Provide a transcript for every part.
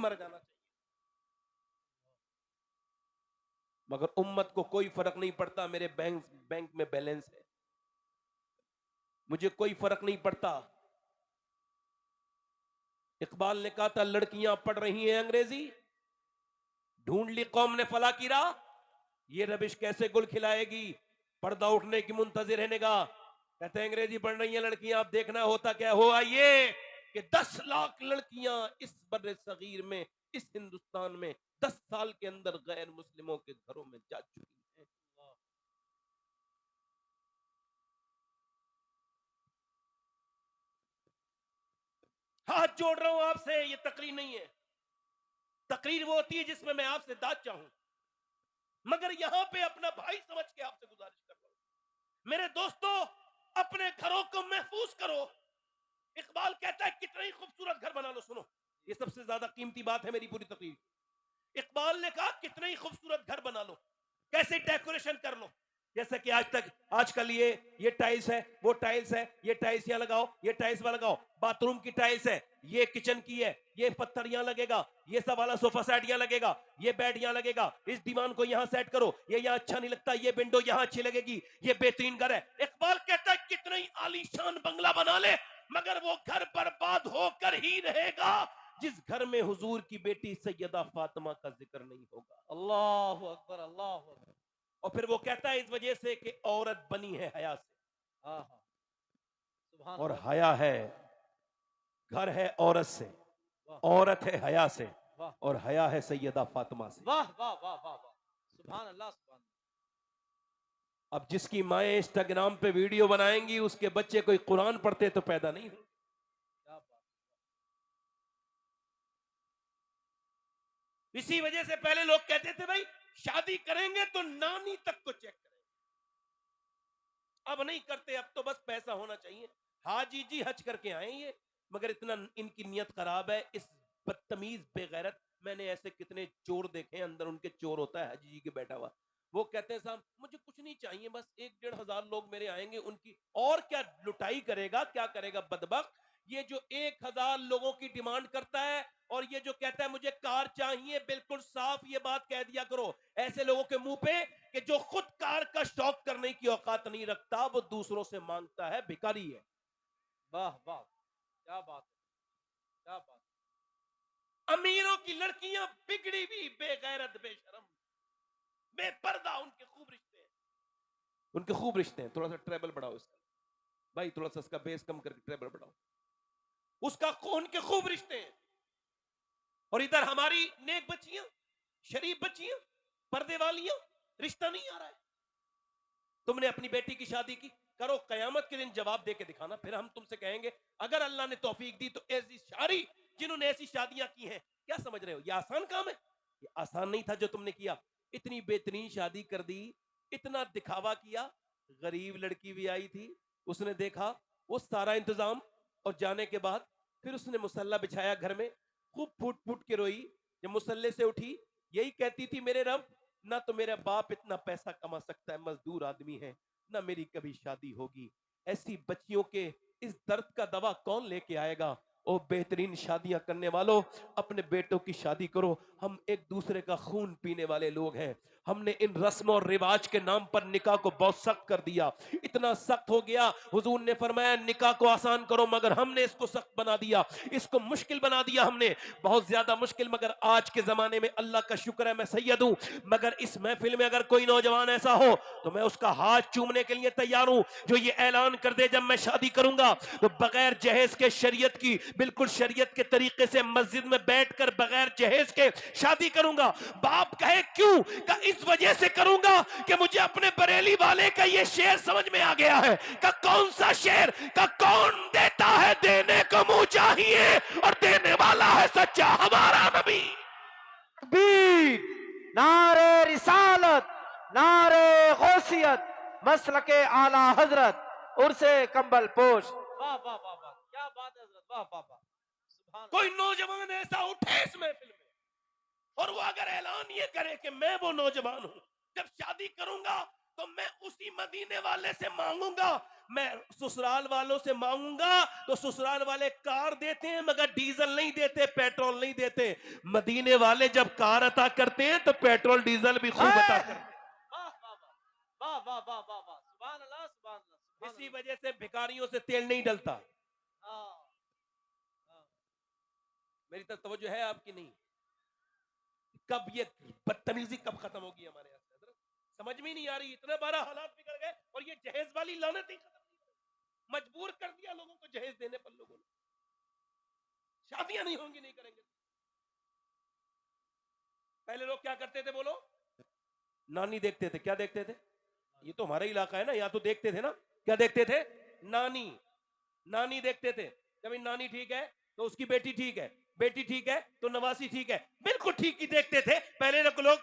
मर जाना चाहिए। मगर उम्मत को कोई फर्क नहीं पड़ता मेरे बैंक में बैलेंस है, मुझे कोई फर्क नहीं पड़ता। इकबाल ने कहा था लड़कियां पढ़ रही हैं अंग्रेजी, ढूंढ ली कौम ने फला की राह, ये रबिश कैसे गुल खिलाएगी, पर्दा उठने की मुंतजिर है निगाह। कहते हैं अंग्रेजी पढ़ रही हैं लड़कियां, अब देखना होता क्या हो आइए कि 10 लाख लड़कियां इस बर्रे सगीर में, इस हिंदुस्तान में 10 साल के अंदर गैर मुस्लिमों के घरों में जा चुकी हैं। हाथ जोड़ रहा हूं आपसे, ये तकरीर नहीं है। तकरीर वो होती है जिसमें मैं आपसे दाद चाहूं, मगर यहां पे अपना भाई समझ के आपसे गुजारिश कर रहा हूं, मेरे दोस्तों अपने घरों को महफूज करो। इकबाल कहता है कितना ही खूबसूरत घर बना लो, सुनो ये सबसे ज्यादा कीमती बात है मेरी पूरी तकरीर। इकबाल ने कहा कितना ही खूबसूरत घर बना लो, कैसे डेकोरेशन कर लो, जैसे कि आजकल ये टाइल्स है, वो टाइल्स है, ये टाइल्स यहां लगाओ, ये टाइल्स वहां लगाओ, बाथरूम की टाइल्स है, ये किचन की है, ये पत्थर यहां लगेगा, ये सब वाला सोफा सेट यहां लगेगा, ये बेड यहां लगेगा, इस दीवान को यहां सेट करो, ये यहां अच्छा नहीं लगता, ये विंडो यहां अच्छी लगेगी, ये बेहतरीन घर है। इकबाल कहता है कितना ही आलीशान बंगला बना ले, मगर वो घर बर्बाद होकर ही रहेगा जिस घर में हुजूर की बेटी सैयदा फातिमा का जिक्र नहीं होगा। अल्लाह अकबर, अल्लाह अकबर। और फिर वो कहता है इस वजह से कि औरत बनी है हया से, हाँ हाँ, सुभान और अल्लाह। हया है, घर है औरत से, वाह औरत है हया से, वाह और हया है सैयदा फातिमा से। वाह वाह वाह वाह वाह, सुभान अल्लाह, सुभान अल्लाह। अब जिसकी माएं इंस्टाग्राम पे वीडियो बनाएंगी उसके बच्चे कोई कुरान पढ़ते तो पैदा नहीं हो। क्या बात। इसी वजह से पहले लोग कहते थे भाई शादी करेंगे तो नानी तक को चेक करेंगे, अब नहीं करते, अब तो बस पैसा होना चाहिए। हाजी जी हज करके आए ये, मगर इतना इनकी नियत खराब है, इस बदतमीज बेगैरत। मैंने ऐसे कितने चोर देखे हैं, अंदर उनके चोर होता है हाजी जी के बैठा हुआ, वो कहते हैं साहब मुझे कुछ नहीं चाहिए, बस 1-1.5 लोग मेरे आएंगे, उनकी और क्या लुटाई करेगा, क्या करेगा बदबख्त। ये जो 1,000 लोगों की डिमांड करता है और ये जो कहता है मुझे कार चाहिए, बिल्कुल साफ ये बात कह दिया करो ऐसे लोगों के मुंह पे कि जो खुद कार का शौक करने की औकात नहीं रखता, वो दूसरों से मांगता है, भिखारी है। वाह वाह, क्या बात है, क्या बात। अमीरों की लड़कियां बिगड़ी हुई, बेगैरत, बेशरम, बेपर्दा, उनके खूब रिश्ते हैं, उनके खूब रिश्ते हैं। थोड़ा सा ट्रेबल बढ़ाओ इसका भाई, थोड़ा सा इसका बेस कम करके ट्रेबल बढ़ाओ, उसका उनके खूब रिश्ते हैं। और इधर हमारी नेक बच्चियां, शरीफ बच्चियां, पर्दे वालियां, रिश्ता नहीं आ रहा है। तुमने अपनी बेटी की शादी की, करो, कयामत के दिन जवाब दे के दिखाना, फिर हम तुमसे कहेंगे अगर अल्लाह ने तौफीक दी तो ऐसी शादी जिन्होंने ऐसी शादियां की हैं, क्या समझ रहे हो ये आसान काम है? ये आसान नहीं था जो तुमने किया। इतनी बेहतरीन शादी कर दी, इतना दिखावा किया, गरीब लड़की भी आई थी, उसने देखा वो सारा इंतजाम, और जाने के बाद फिर उसने मुसल्ला बिछाया घर में, खूब फूट फूट के रोई। जब मुसल्ले से उठी यही कहती थी मेरे रब, ना तो मेरा बाप इतना पैसा कमा सकता है, मजदूर आदमी है, ना मेरी कभी शादी होगी। ऐसी बच्चियों के इस दर्द का दवा कौन लेके आएगा? ओ बेहतरीन शादियां करने वालों, अपने बेटों की शादी करो। हम एक दूसरे का खून पीने वाले लोग हैं, हमने इन रस्म और रिवाज के नाम पर निकाह को बहुत सख्त कर दिया, इतना सख्त हो गया, हुजूर ने फरमाया निकाह को आसान करो, मगर हमने इसको सख्त बना दिया, इसको मुश्किल बना दिया हमने, बहुत ज्यादा मुश्किल। मगर आज के जमाने में अल्लाह का शुक्र है मैं सैयद हूं, मगर इस महफिल में अगर कोई नौजवान ऐसा हो तो मैं उसका हाथ चूमने के लिए तैयार हूं जो ये ऐलान कर दे जब मैं शादी करूंगा तो बगैर जहेज के, शरीयत की बिल्कुल शरीयत के तरीके से मस्जिद में बैठकर बगैर जहेज के शादी करूंगा। बाप कहे क्यों? का इस वजह से करूंगा कि मुझे अपने बरेली वाले का ये शेर समझ में आ गया है। का कौन सा शेर? का कौन देता है देने को मुंह चाहिए और देने वाला है सच्चा हमारा नबी। तकबीर, नारे रिसालत, नारे गौसियत, मसलके आला हजरत, उर्से कंबल पोश। वाह वाह वाह वाह, क्या बात है हजरत, वाह वाह वाह, सुभान। कोई नौजवान ऐसा उठे इस महफिल में और वो अगर ऐलान ये करे कि मैं वो नौजवान हूं, जब शादी करूंगा तो मैं उसी मदीने वाले से मांगूंगा मैं ससुराल वालों से मांगूंगा तो ससुराल वाले कार देते हैं मगर डीजल नहीं देते, पेट्रोल नहीं देते। मदीने वाले जब कार अता करते हैं तो पेट्रोल डीजल भी खूब अता करते हैं। वाह वाह वाह वाह वाह वाह वाह, सुभान अल्लाह सुभान अल्लाह सुभान इसी अल्लाह। वजह से भिखारियों से तेल नहीं डलता। हाँ, हाँ। मेरी तरफ तवज्जो है आपकी नहीं? कब ये बदतमीजी कब खत्म होगी हमारे यहाँ से? हजरत समझ में ही नहीं आ रही, इतने बड़ा हालात बिगड़ गए और ये जहेज वाली लानत ही खत्म नहीं हुई। मजबूर कर दिया लोगों को जहेज देने पर, लोगों ने शादियां नहीं होंगी, नहीं करेंगे। पहले लोग क्या करते थे बोलो? नानी देखते थे। क्या देखते थे? ये तो हमारा इलाका है ना, यहाँ तो देखते थे ना। क्या देखते थे? नानी। नानी देखते थे। जब नानी ठीक है तो उसकी बेटी ठीक है, बेटी ठीक है तो नवासी ठीक है, बिल्कुल ठीक ही देखते थे। पहले लोग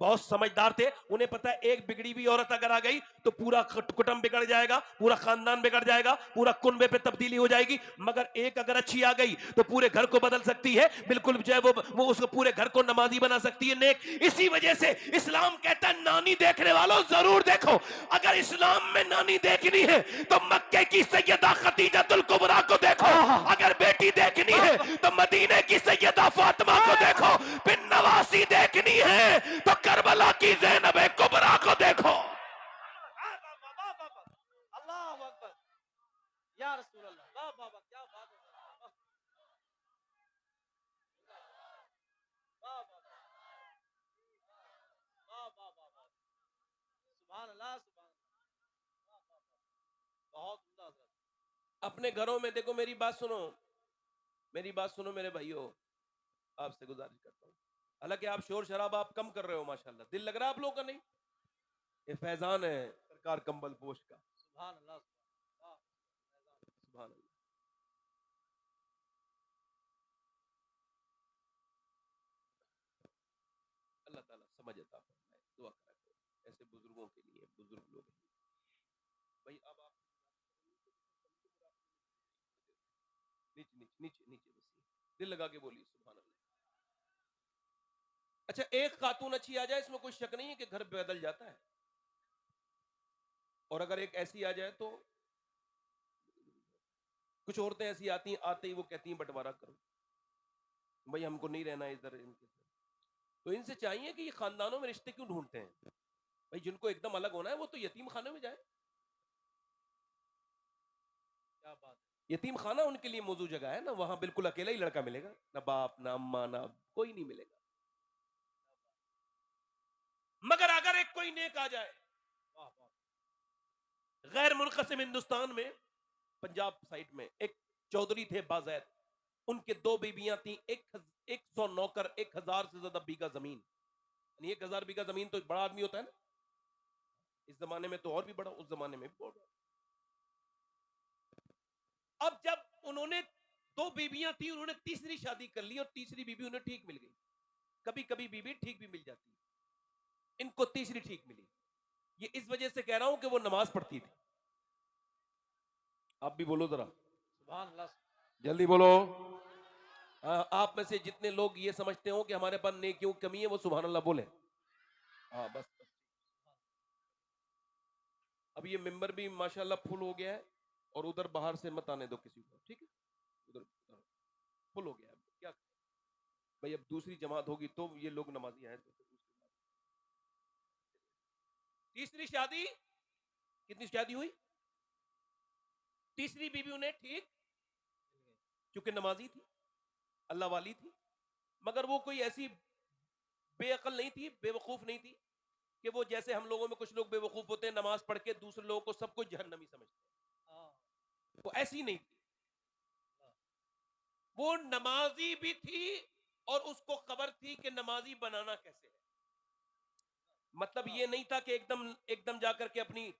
बहुत समझदार थे, उन्हें पता है एक बिगड़ी हुई औरत अगर आ गई तो पूरा कुटुंब बिगड़ जाएगा, पूरा खानदान बिगड़ जाएगा, पूरा कुनबे पे तब्दीली हो जाएगी। मगर एक अगर अच्छी आ गई तो पूरे घर को बदल सकती है, बिल्कुल जो है वो उसको पूरे घर को नमाजी बना सकती है, नेक। इसी वजह से इस्लाम कहता है नानी देखने वालों जरूर देखो। अगर इस्लाम में नानी देखनी है तो मक्के की सैयदा खदीजतुल कुबरा को देखो। अगर बेटी देखनी है तो मदीने की सैयदा फातिमा को देखो। फिर नवासी देखनी है तो करबला की ज़ैनब कुबरा को देखो। अल्लाहु अकबर या रसूल अल्लाह, वाह वाह वाह, क्या बात है। वाह वाह वाह वाह वाह वाह वाह, सुभान अल्लाह सुभान अल्लाह, वाह वाह वाह, बहुत उम्दा हज़रत। अपने घरों में देखो, मेरी बात सुनो, मेरी बात सुनो मेरे भाइयों, आपसे गुजारिश करता हूँ। हालांकि आप शोर शराब आप कम कर रहे हो माशाल्लाह, दिल लग रहा है आप लोगों का? नहीं, ये फैजान है सरकार कंबल पोश का। सुभान अल्लाह वाह, सुभान अल्लाह। अल्लाह ताला समझ अता फरमाए, दुआ करा करो ऐसे बुजुर्गों के लिए, बुजुर्ग लोग भाई। अब आप नीचे नीचे नीचे नीचे बस दिल लगा के बोलिए सुभान अल्लाह। अच्छा, एक खातून अच्छी आ जाए इसमें कोई शक नहीं है कि घर बदल जाता है, और अगर एक ऐसी आ जाए तो कुछ औरतें ऐसी आती हैं, आते ही वो कहती हैं बंटवारा करो भाई, हमको नहीं रहना इधर इनके साथ। तो इनसे चाहिए कि ये खानदानों में रिश्ते क्यों ढूंढते हैं भाई? जिनको एकदम अलग होना है वो तो यतीम खाने में जाए। क्या बात है। यतीम खाना उनके लिए मौजूद जगह है ना, वहां बिल्कुल अकेला ही लड़का मिलेगा, ना बाप ना अम्मा ना कोई नहीं मिलेगा। मगर अगर एक कोई नेक आ जाए, वाह वाह, गैर मुनक़सिम हिंदुस्तान में पंजाब साइड में एक चौधरी थे बाज़ैद, उनके दो बीबियां थी, 100 नौकर, 1000 से ज्यादा बीघा जमीन। यानी 1000 बीघा जमीन तो बड़ा आदमी होता है ना, इस जमाने में तो और भी बड़ा, उस जमाने में भी बहुत बड़ा। अब जब उन्होंने दो बीबियां थी, उन्होंने तीसरी शादी कर ली और तीसरी बीबी उन्हें ठीक मिल गई। कभी कभी बीबी ठीक भी मिल जाती है, इनको तीसरी ठीक मिली। ये इस वजह से कह रहा हूं कि वो नमाज पढ़ती थी। आप भी बोलो जरा, सुभान अल्लाह। जल्दी बोलो। आप में से जितने लोग ये समझते हो कि हमारे पास नेकियों की कमी है वो सुभान अल्लाह बोले। हाँ बस, अब ये मिंबर भी माशाल्लाह फुल हो गया है, और उधर बाहर से मत आने दो किसी को, ठीक है? उधर फुल हो गया है, क्या भाई, अब दूसरी जमात होगी तो ये लोग नमाजी आए तो तीसरी शादी, कितनी शादी हुई? तीसरी बीवी उन्हें ठीक, क्योंकि नमाजी थी, अल्लाह वाली थी। मगर वो कोई ऐसी बेअकल नहीं थी, बेवकूफ नहीं थी कि वो जैसे हम लोगों में कुछ लोग बेवकूफ होते हैं, नमाज पढ़ के दूसरे लोगों को सब कुछ जहन्नमी समझते हैं। हाँ, वो ऐसी नहीं थी, वो नमाजी भी थी और उसको खबर थी कि नमाजी बनाना कैसे है। मतलब ये नहीं था कि एकदम एकदम जाकर के अपनी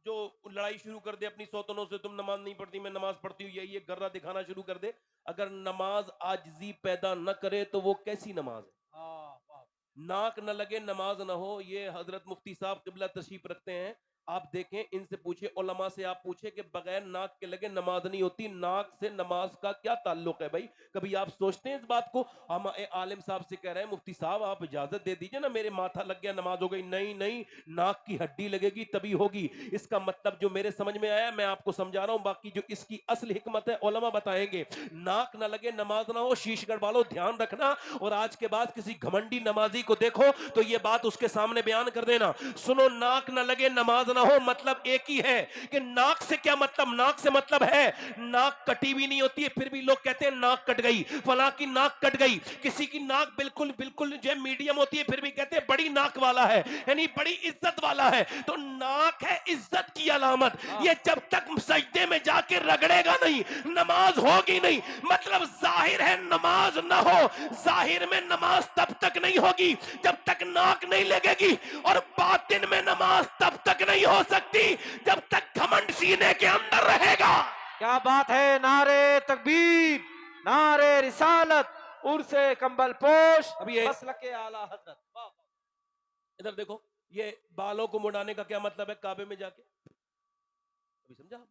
जो लड़ाई शुरू कर दे अपनी सौतनों से, तुम नमाज नहीं पढ़ती मैं नमाज पढ़ती हूँ, यही एक गर्रा दिखाना शुरू कर दे। अगर नमाज आजिजी पैदा न करे तो वो कैसी नमाज है? हाँ, वाह, नाक न लगे नमाज न हो, ये हजरत मुफ्ती साहब किबला तशरीफ रखते हैं। आप देखें, इनसे पूछे, उलमा से आप पूछे कि बगैर नाक के लगे नमाज नहीं होती। नाक से नमाज का क्या ताल्लुक है भाई? कभी आप सोचते हैं इस बात को? हम आलिम साहब से कह रहे हैं, मुफ्ती साहब आप इजाजत दे दीजिए ना, मेरे माथा लग गया नमाज हो गई। नहीं नहीं, नाक की हड्डी लगेगी तभी होगी। इसका मतलब जो मेरे समझ में आया मैं आपको समझा रहा हूं, बाकी जो इसकी असली हिकमत है उलमा बताएंगे। नाक ना लगे नमाज ना हो, शीशगढ़ वालों ध्यान रखना। और आज के बाद किसी घमंडी नमाजी को देखो तो ये बात उसके सामने बयान कर देना। सुनो, नाक ना लगे नमाज ना हो मतलब एक ही है कि नाक से क्या मतलब? नाक से मतलब है नाक कटी भी नहीं होती है, फिर भी लोग कहते हैं नाक कट गई, फला की नाक कट गई। किसी की नाक बिल्कुल बिल्कुल जो है मीडियम होती है, फिर भी कहते हैं बड़ी नाक वाला है, यानी बड़ी इज्जत वाला है। तो नाक है इज्जत की अलामत। ये जब तक सजदे में जाके रगड़ेगा नहीं, नमाज होगी नहीं। मतलब जाहिर है नमाज ना हो, जाहिर में नमाज तब तक नहीं होगी जब तक नाक नहीं लगेगी, और बातिन में नमाज तब तक नहीं हो सकती जब तक घमंड सीने के अंदर रहेगा। क्या बात है। नारे तकबीर, नारे रिसालत, उर्से कंबल पोश, अभी ये मसलके आला हजरत। वाह वाह। इधर देखो, ये बालों को मुड़ाने का क्या मतलब है काबे में जाके? अभी समझा आप?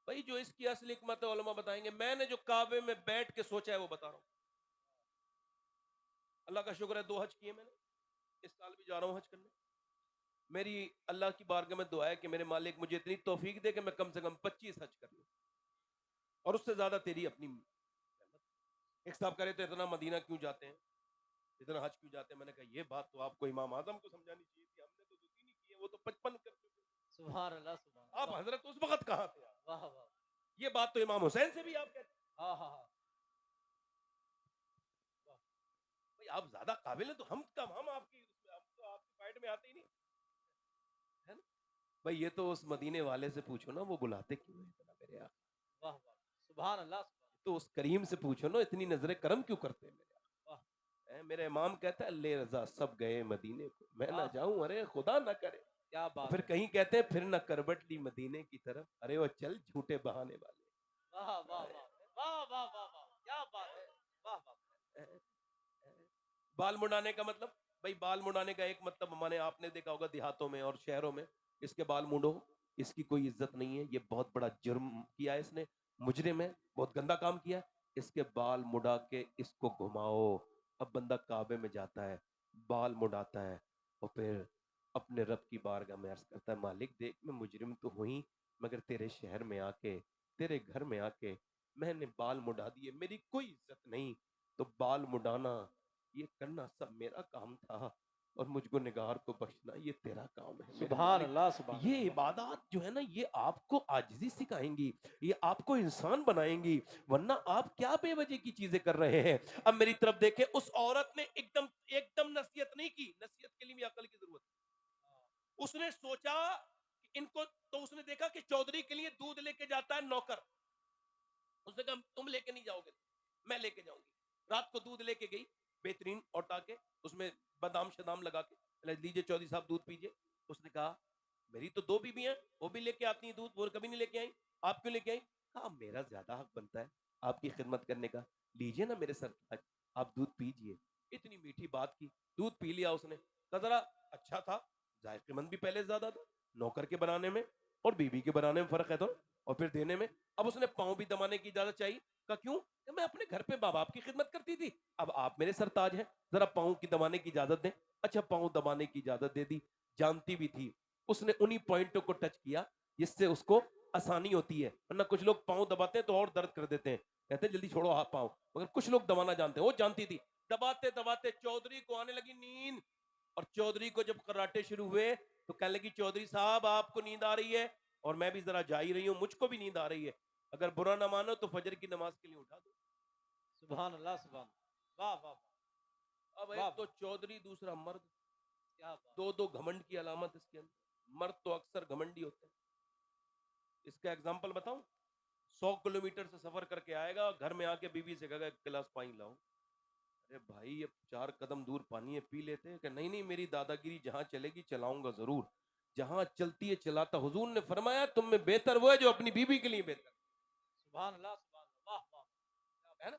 भाई जो इसकी असली हिकमत है उलमा बताएंगे। मैंने जो काबे में बैठ के सोचा है वो बता रहा हूं। अल्लाह का शुक्र है 2 हज किए मैंने, इस साल भी जा रहा हूं हज करने। मेरी अल्लाह की बारगाह में दुआ है कि मेरे मालिक मुझे इतनी तौफीक दे कि मैं कम से कम 25 हज कर लूं, और उससे ज्यादा तेरी अपनी मेहनत। एक साहब कह रहे थे इतना मदीना क्यों जाते हैं, इतना हज क्यों जाते हैं? मैंने कहा ये बात तो आपको इमाम आजम को समझानी चाहिए थी, हमने तो 2-3 ही किए, वो तो 55 कर चुके। सुभान अल्लाह, सुभान आप अल्लाह। हजरत उस वक्त कहां थे? वाह वाह। ये बात तो इमाम हुसैन से भी आप कहते हैं। हाँ हाँ हाँ। भाई आप ज्यादा काबिल हैं तो हम कम, हम आपकी हम तो आपकी फाइट में आते ही नहीं, है ना? भाई ये तो उस मदीने वाले से पूछो ना, वो बुलाते क्यों है इतना मेरे यहाँ? वाह वाह। सुभान अल्लाह, सुभान तो उस करीम से पूछो ना, इतनी नजरे करम क्यों करते हैं मेरे यहाँ? वाह। मेरे इमाम कहता है ले रजा सब गए मदीने को, मैं ना हाँ, जाऊं, अरे खुदा ना करे। क्या और बात फिर है। कहीं कहते हैं फिर ना करबट ली मदीने की तरफ, अरे वो चल झूठे बहाने वाले। वाह वाह वाह वाह वाह वाह वाह, क्या बात है। वाह वाह। बाल मुड़ाने का मतलब, भाई बाल मुड़ाने का एक मतलब माने आपने देखा होगा देहातों में और शहरों में, इसके बाल मुड़ो, इसकी कोई इज्जत नहीं है, ये बहुत बड़ा जुर्म किया है इसने, मुजरिम है, बहुत गंदा काम किया है, इसके बाल मुड़ा के इसको घुमाओ। अब बंदा काबे में जाता है, बाल मुड़ाता है, और फिर अपने रब की बारगाह में अर्ज करता है, मालिक देख मैं मुजरिम तो हुई, मगर तेरे शहर में आके, तेरे घर में आके मैंने बाल मुड़ा दिए, मेरी कोई इज्जत नहीं। तो बाल मुड़ाना ये करना सब मेरा काम था, और मुझको निगार को बख्शना ये तेरा काम है मेरे सुभान मालिक। अल्लाह, सुभान ये अल्लाह। इबादत जो है ना, ये आपको आजिज़ी सिखाएंगी, ये आपको इंसान बनाएंगी, वरना आप क्या बेवजह की चीजें कर रहे हैं। अब मेरी तरफ देखें, उस औरत ने एकदम एकदम नसीहत नहीं की, नसीहत के लिए भी अकल की जरूरत है। उसने सोचा कि इनको, तो उसने देखा कि चौधरी के लिए दूध लेके जाता है नौकर, उसने कहा तुम लेके नहीं जाओगे, मैं लेके जाऊंगी। रात को दूध लेके गई, बेहतरीन औटा के, उसमें बादाम शदाम लगा के, लीजिए चौधरी साहब दूध पीजिए। उसने कहा मेरी तो 2 बीबी हैं, वो भी लेके आती हैं दूध, वो कभी नहीं लेके आई, आप क्यों लेके आई? कहा मेरा ज्यादा हक बनता है आपकी खिदमत करने का, लीजिए ना मेरे सरताज, आप दूध पीजिए। इतनी मीठी बात की, दूध पी लिया उसने। कहा जरा अच्छा था, जायकेमंद भी पहले ज्यादा था, नौकर के बनाने में और बीबी के बनाने में फर्क है तो, और फिर देने में। अब उसने पाँव भी दबाने की इजाजत चाहिए। कहा क्यों? कि मैं अपने घर पे माँ बाप की खिदमत करती थी, अब आप मेरे सरताज हैं, जरा पाँव की दबाने की इजाजत दें। अच्छा पाँव दबाने की इजाजत दे दी। जानती भी थी, उसने उन्हीं पॉइंटों को टच किया जिससे उसको आसानी होती है, वरना कुछ लोग पाँव दबाते हैं तो और दर्द कर देते हैं, कहते हैं जल्दी छोड़ो हाथ पाँव, मगर कुछ लोग दबाना जानते हैं। वो जानती थी, दबाते दबाते चौधरी को आने लगी नींद, और चौधरी को जब कराटे शुरू हुए तो कहने लगी चौधरी साहब आपको नींद आ रही है, और मैं भी जरा जा ही रही हूँ, मुझको भी नींद आ रही है, अगर बुरा ना मानो तो फजर की नमाज के लिए उठा दो। सुभान अल्लाह, सुभान। वाह वाह वाह। अब वाह एक तो चौधरी, दूसरा मर्द, क्या बात। दो दो घमंड की अलामत इसके अंदर। मर्द तो अक्सर घमंडी होते हैं। इसका एग्जाम्पल बताऊं, 100 किलोमीटर से सफर करके आएगा, घर में आके बीवी से कहेगा एक गिलास पानी लाओ। अरे भाई अब 4 कदम दूर पानी है, पी लेते हैं। कि नहीं नहीं मेरी दादागिरी जहां चलेगी चलाऊंगा जरूर, जहां चलती है चलाता। हुजूर ने फरमाया तुम में बेहतर वो है जो अपनी बीवी के लिए बेहतर सुभान अल्लाह, सुभान अल्लाह। वाह वाह। है ना।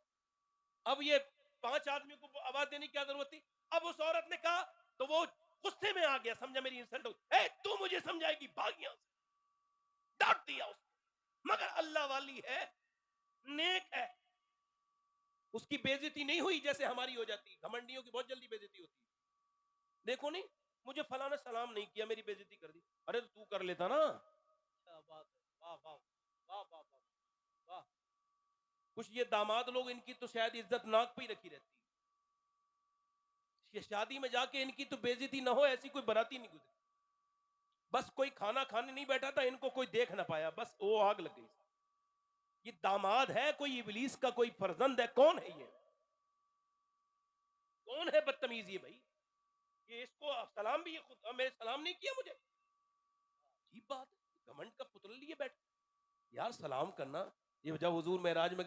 अब ये 5 आदमियों को आवाज देने की क्या जरूरत थी? अब उस औरत ने कहा, तो वो गुस्से में आ गया, समझा मेरी इंसल्ट हो, ए तू मुझे समझाएगी, भाग यहां से। डांट दिया उसको। मगर अल्लाह वाली है, नेक है, उसकी बेइज्जती नहीं हुई जैसे हमारी हो जाती। घमंडियों की बहुत जल्दी बेइज्जती होती है। देखो नहीं, मुझे फला ने सलाम नहीं किया, मेरी बेइज्जती कर दी। अरे तो तू कर लेता ना। क्या बात है, वाह वाह वाह वाह वाह वाह। कुछ ये दामाद लोग, इनकी तो शायद इज्जत नाक पे ही रखी रहती है। ये शादी में जाके इनकी तो बेइज्जती ना हो, ऐसी कोई बराती नहीं गुजरी। बस कोई खाना खाने नहीं बैठा था, इनको कोई देख ना पाया, बस वो आग लग गई। ये दामाद है कोई इबलीस का, कोई फर्जंद है? कौन है ये? कौन है बदतमीज ये भाई? ये इसको सलाम भी, ये खुद मेरे सलाम नहीं किया मुझे। अजीब बात है, घमंड का पुतला लिए बैठे। यार सलाम करना, ये जब हुजूर मेराज में